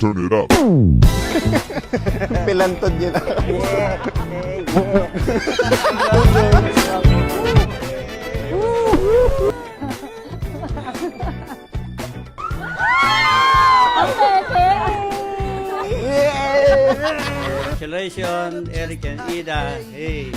turn it up. Pilantod yun. Congratulations, Eric and Ida. Hey.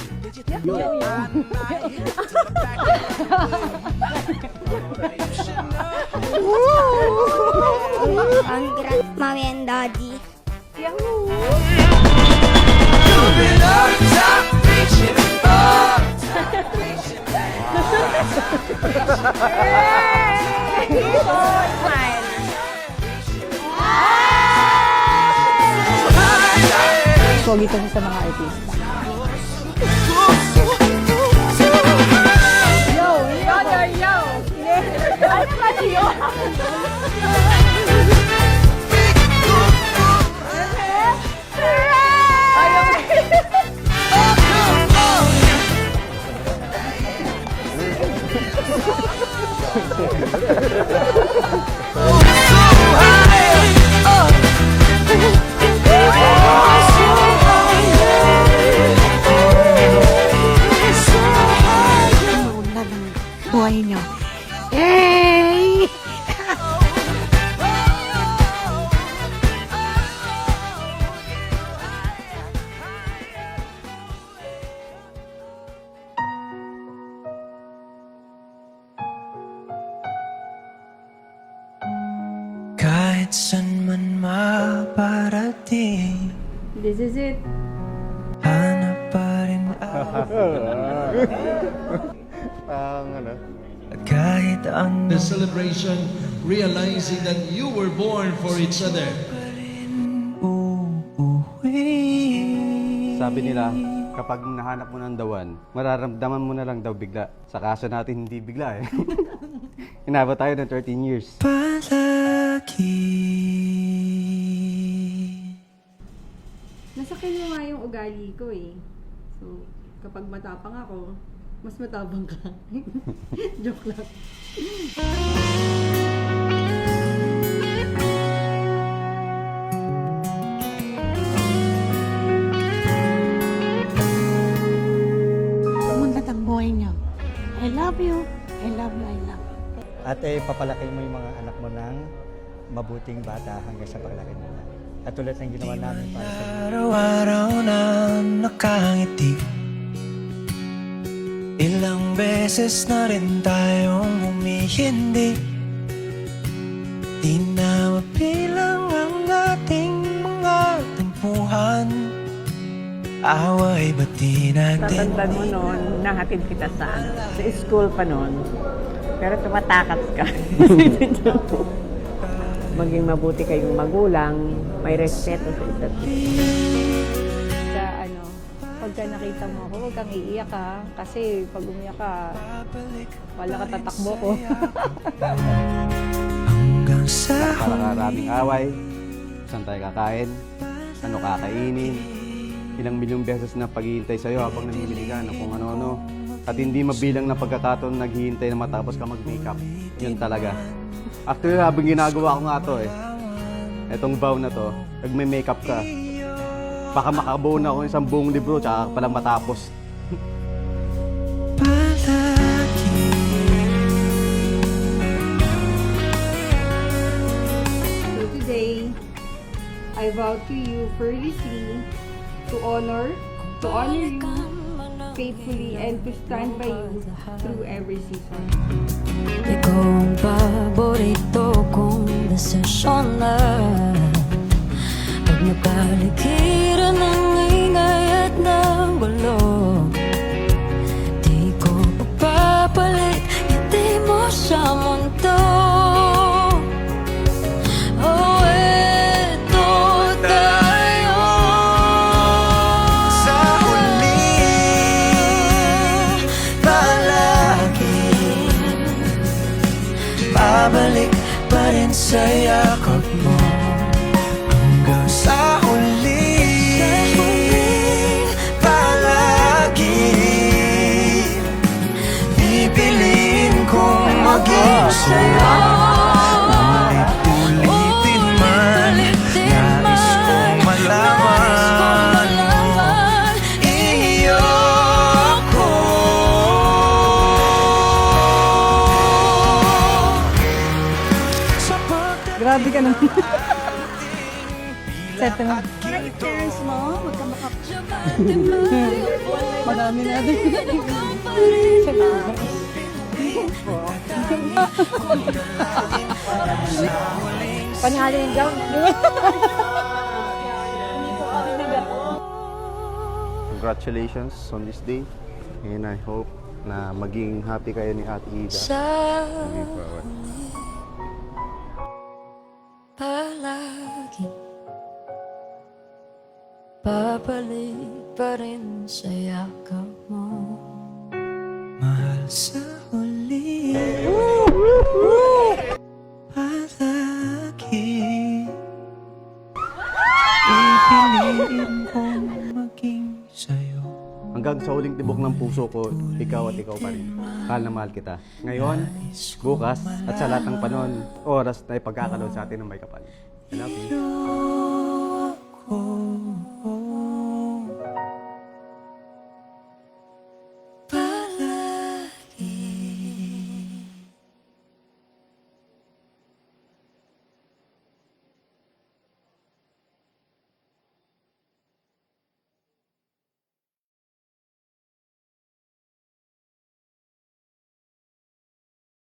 Congrats, mommy and daddy. Pogi kasi sa mga artista. Yo! Ano kasi yun? Buhay niyo. Yay! Kahit saan man maparating, This is it. hanap pa rin ako. At kahit ang The celebration, realizing that you were born for each other. uuwi. Sabi nila, kapag nahanap mo ng dawan, mararamdaman mo na lang daw bigla. Sa kaso natin, hindi bigla eh. Inabot tayo ng 13 years. Palagi. Nasakin mo nga yung ugali ko eh. So, kapag matapang ako, mas matapang ka. Joke lang. Umunlad ang buhay niyo. I love you. I love you. I love you. At papalaki mo yung mga anak mo ng mabuting bata hanggang sa paglaki nila. At tulad ng ginawa namin para sa inyo. Araw-araw na nakangiti. Ilang beses na rin tayong humihindi. Di na mapilang ang ating mga tampuhan. Away ba't di natin? Tatandaan mo noon, nahatid kita sa school pa noon. Pero tumatakas ka. Maging mabuti kayong magulang, may respeto sa isa't isa. Sa pagka nakita mo ako, huwag kang iiyak ha. Kasi pag umiyak ka, wala ka tatakbo ko. Hanggang sa Napakaraming away, saan tayo kakain, ano kakainin, ilang milyong beses na paghihintay sa'yo habang namimili ka ng kung ano-ano. At hindi mabilang na pagkakataon naghihintay na matapos ka mag-makeup. Yun talaga. Actually, habang ginagawa ko nga to etong vow na to, nagme-makeup ka. Baka makabuo na ako ng isang buong libro tsaka pala matapos. palagi. So today, I vow to you fearlessly to honor you faithfully and to stand by you through every season. Ikaw ang paborito kong desisyon na pag napaligiran ng ingay at ng gulo, di ko papapalit ngiti mo sa mundo. Oh, eto tayo Sa huli, palagi babalik pa rin sa yakap mo. Hanggang sa huli, palagi pipiliin kong maging sa'yo. Ulit-ulitin man na Grabe ka naman. Set mo. Hi, parents mo. Huwag ka makap... Marami na din. Panalo yung gown. Congratulations on this day. And I hope na maging happy kayo ni Ate Ida. Moving forward. Palagi babalik pa rin sa yakap mo. Mahal sa huli palagi pipiliin kong maging sa'yo. Hanggang sa huling tibok ng puso ko, ikaw at ikaw pa rin. Mahal na mahal kita. Ngayon, bukas, at sa lahat ng panahon, oras na ipagkakalood sa atin ng may kapal. I love you.